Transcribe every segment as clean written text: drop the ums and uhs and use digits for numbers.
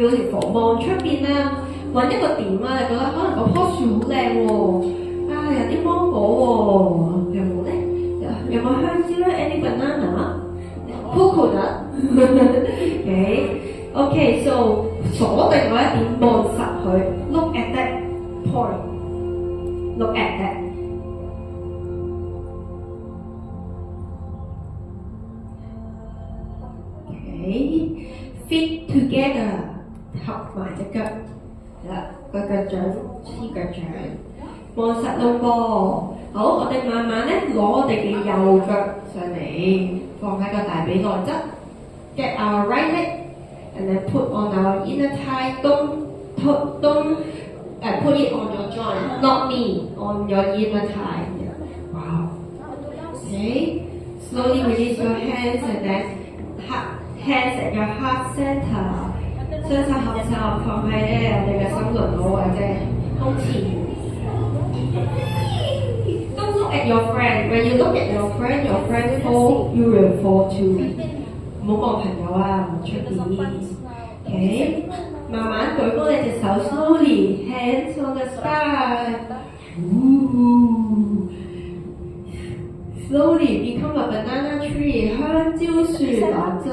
叫條房望出邊啦，揾一個點啊，你覺得可能嗰棵樹好靚喎，有啲芒果喎，有冇咧？有冇香蕉咧？Any banana？Coconut？ Okay, so 鎖定嗰一點，望實佢 ，look at that point，look at that。Feet together， 合埋隻腳，係啦，個腳掌黐腳掌，望實路噃。好，我哋慢慢咧攞我哋嘅右腳上嚟，放喺個大髀內側。Get our right leg and then put on our inner thigh. Don't put it on your joint, not me, on your inner thigh. Wow. Okay. Slowly release your hands and then hands at your heart center， 雙手合十放喺我哋嘅心輪度或者胸前。Don't look at your friend. When you look at your friend fall, you will fall too。唔好望朋友啊，唔出面。Okay， 慢慢舉高你隻手 ，slowly hands on the sky。Slowly become a banana tree， 香蕉樹拿着。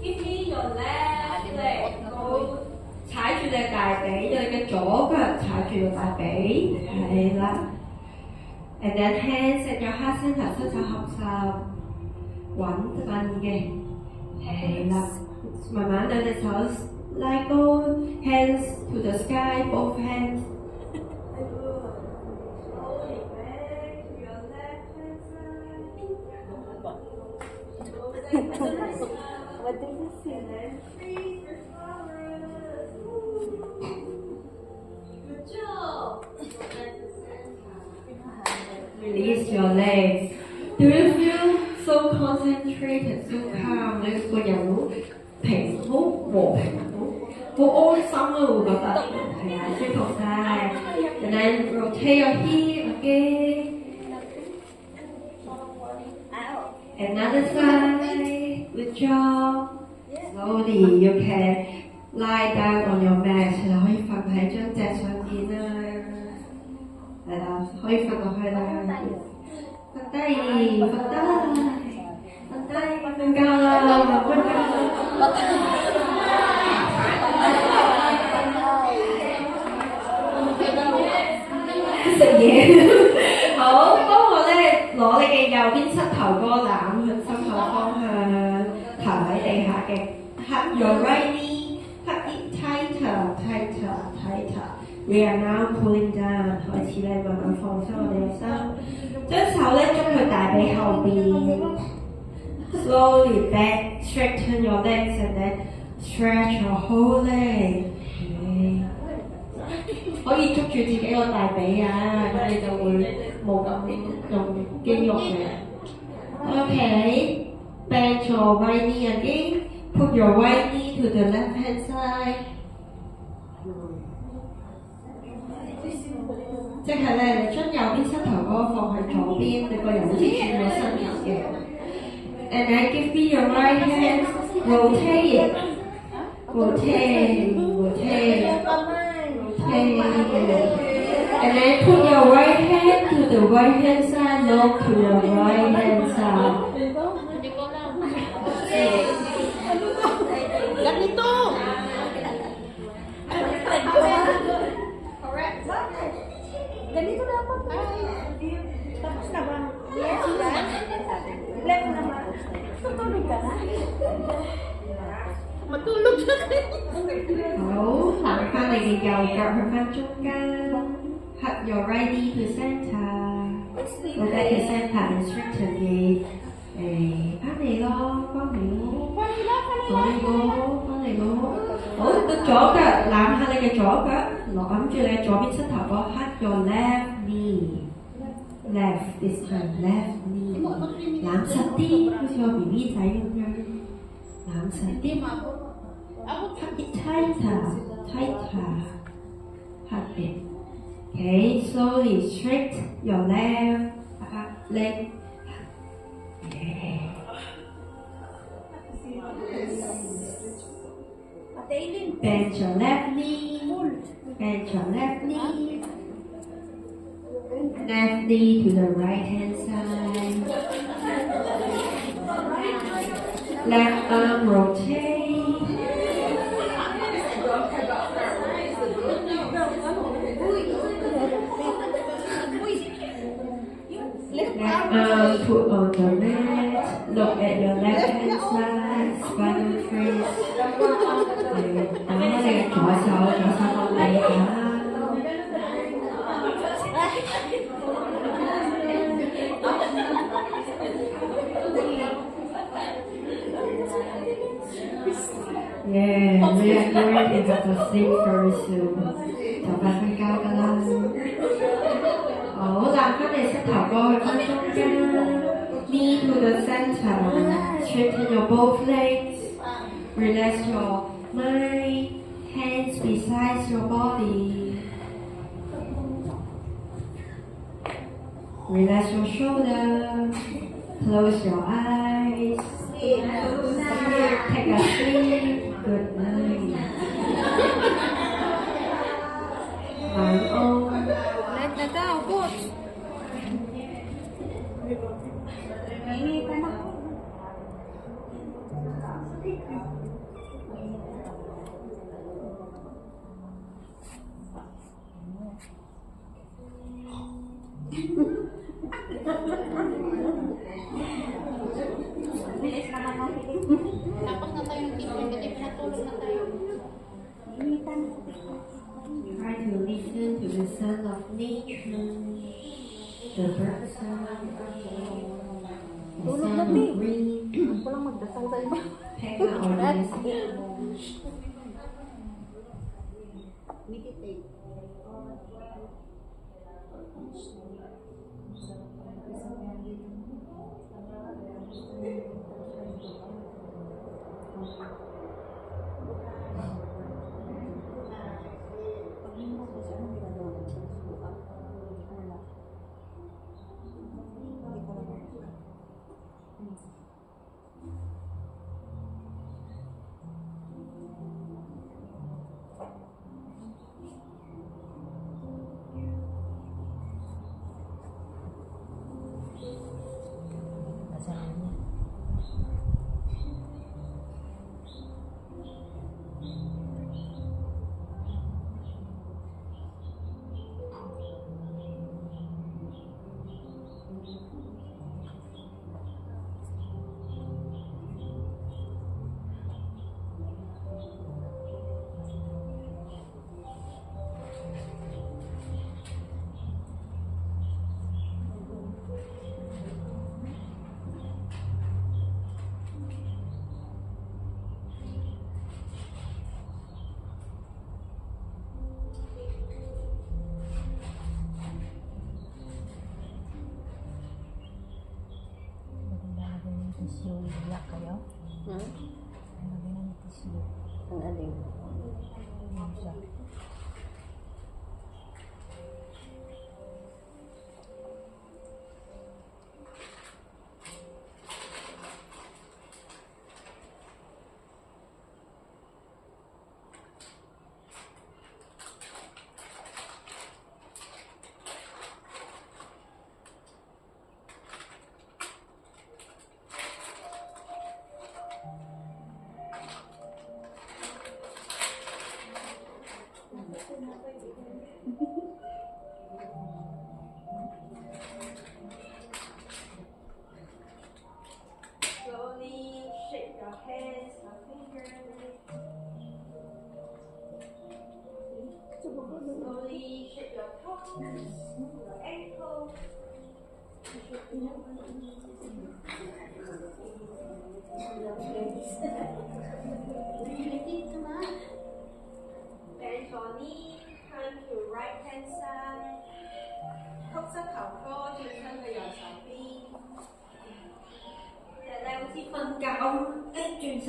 Give me your left leg， 踩住你大髀，你嘅左腳踩住個大髀，係啦。And then hands at your heart center， 雙手合十，穩陣嘅，係啦。慢慢兩隻手拉高 ，hands to the sky， both hands。What does it say? Good job. Release your legs. Do you feel so concentrated, so calm? 你個人好平，好和平，好安心啊！會覺得係啊，舒服晒。And then rotate your hip again. Another side. Good job. Slowly, you can lie down on your mat. 你可以瞓喺張席上邊啦，係啦，可以瞓落去啦。瞓低，瞓低，瞓覺啦，瞓覺。食嘢。好，幫我咧攞你嘅右邊膝頭哥攬向心口方向，頭喺地下嘅。Hug your right knee, hug it tighter, tighter, tighter. We are now pulling down. 開始咧慢慢放鬆我哋嘅心，將手咧捉去大髀後邊。Slowly back, straighten your legs and then stretch your whole leg. 可以捉住自己個大髀啊，咁你就會冇咁用肌肉嘅。Okay, bend your right knee again. Put your right knee to the left hand side. 即係咧，你將右邊膝頭哥放喺左邊，你個人好似轉咗身咁嘅。And then give me your right hand, rotate it, rotate, rotate. And then put your right hand to the right hand side, look to your right hand side. Ganito! Correct. Ganito dapat. Tapos na ba? Yes. Left naman. Tutulog ka na? Matulog na kayo. 好，行翻你嘅右腳去翻中間 ，hug your right knee to center，go back to center and straighten it， 翻嚟咯，翻嚟咯，翻嚟咯，翻嚟咯，好，到左腳攬下你嘅左腳，攬住你嘅左邊膝頭哥 ，hug your left knee， left this time left knee 攬實啲，好似個 BB 仔咁樣攬實啲 hug it tighter hug it okay slowly straight your left leg yeah. Bend your left knee bend your left knee left knee to the right hand side left arm rotate left arm put on the mat look at your left hand side spinal trace 打開你嘅左手落地下Yeah, we are going to have to sleep very soon. 就快瞓覺㗎啦。好，攬翻你膝頭哥去翻中間 knee to the center. Straighten your both legs. Relax your mind. Hands beside your body. Relax your shoulders. Close your eyes. Take a sleep. Good night. 晚安。Tapos na tayo ng tip, hindi pinatulog na tayo. Try to listen to the sound of nature, the bird sound, the sound of rain, Ako lang magdasal sa iba. pega or music. Meditate. Iyak kayo? Lagyan ng tissue. Ang alin? Yan siya. Slowly shake your hands, your fingers. Slowly shake your toes, your ankles. Bend your knee, turn to right hand side. 曲膝頭哥轉身至瞓覺，轉身。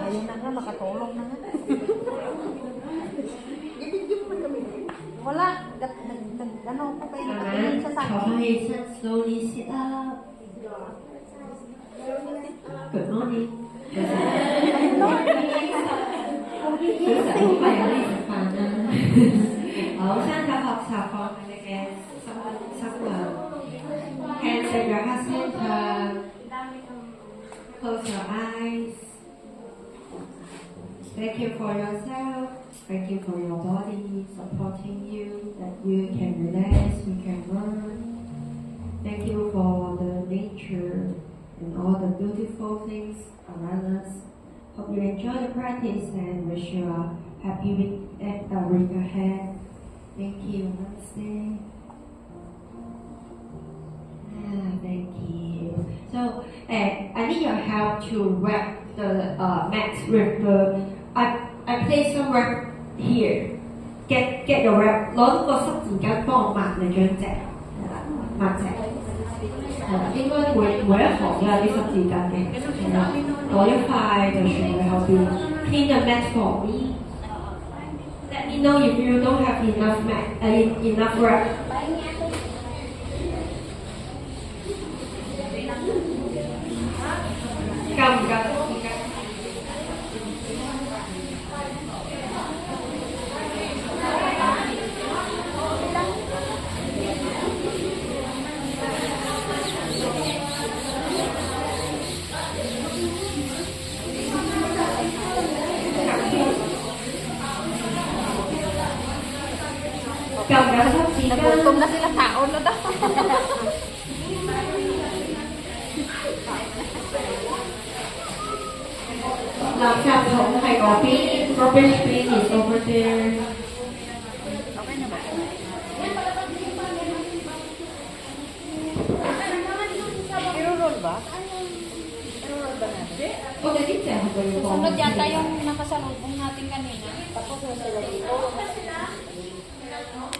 Ayun na nga, makatulong na nga. Wala, ano pa kayo nakatingin siya sa 坐 akin. 翻起身，slowly sit up。Good morning。早晨，快有啲食飯啦。好，雙手合十放喺你嘅心輪，hands at your heart center。Close your eyes. Thank you for yourself. Thank you for your body supporting you, that you can relax, you can run. Thank you for the nature and all the beautiful things around us. Hope you enjoy the practice and wish you a happy week ahead. Thank you. Namaste. Thank you. So, I need your help to wrap the mat with the. I place some wrap here. Get your wrap. 攞個濕紙巾幫我抹你張席，係啦，抹席。係啦，應該每一行都有啲濕紙巾嘅，係啦，攞一塊就全部喺後邊。Clean the mat for me. Let me know if you don't have enough mat, enough wrap. 夠唔夠？夠唔夠濕紙巾？ Nagutom na sila taon na daw. 垃圾桶喺嗰邊，rubbish bin is over there。 Okay na ba? I-roll ba? I-roll ba natin? O, dali siya. Sunod yata yung nakasalubong natin kanina. Tapos na sila dito.